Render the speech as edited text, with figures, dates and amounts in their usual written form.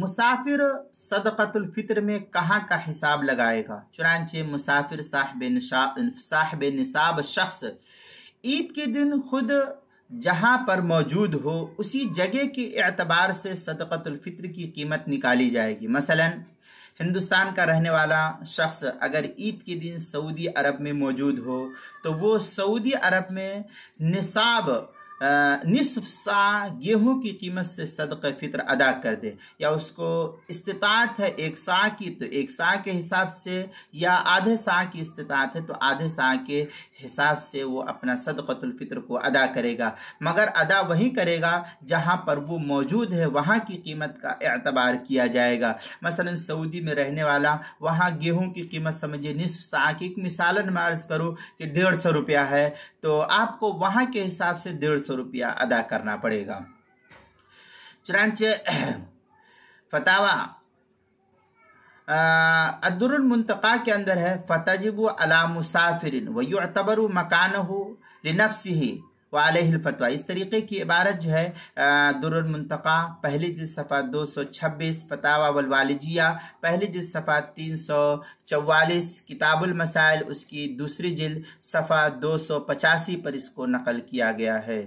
مسافر صدقۃ الفطر میں کہاں کا حساب لگائے گا؟ چنانچہ مسافر صاحب نصاب شخص عید کے دن خود جہاں پر موجود ہو اسی جگہ کے اعتبار سے صدقۃ الفطر کی قیمت نکالی جائے گی۔ مثلا ہندوستان کا رہنے والا شخص اگر عید کے دن سعودی عرب میں موجود ہو تو وہ سعودی عرب میں نصف سا گیہوں کی قیمت سے صدقہ فطر ادا کر دے، یا اس کو استطاعت ہے 1 سا کی تو 1 سا کے حساب سے، یا آدھے سا کی استطاعت ہے تو آدھے سا کے حساب سے وہ اپنا صدقۃ الفطر کو ادا کرے گا، مگر ادا وہی کرے گا جہاں پر وہ موجود ہے، وہاں کی قیمت کا اعتبار کیا جائے گا۔ مثلا سعودی میں رہنے والا وہاں گیہوں کی قیمت سمجھے نصف سا کی، ایک مثالاً میں عرض کروں کہ 150 روپیہ ہے، تو آپ کو وہاں کے حساب سے 150 روپیہ ادا کرنا پڑے گا۔ چنانچہ فتاوی الدر المنتقی کے اندر ہے فَتَجِبُ عَلَى مُسَافِرٍ وَيُعْتَبَرُ مَكَانَهُ لِنَفْسِهِ وَعَلَيْهِ الْفَتْوَى۔ اس طریقے کی عبارت جو ہے در المنتقی پہلی جلد صفحہ 226، فتاوی والوالجیہ پہلی جلد صفحہ 344، کتاب المسائل اس کی دوسری جلد صفحہ 285 پر اس کو نقل کیا گیا ہے۔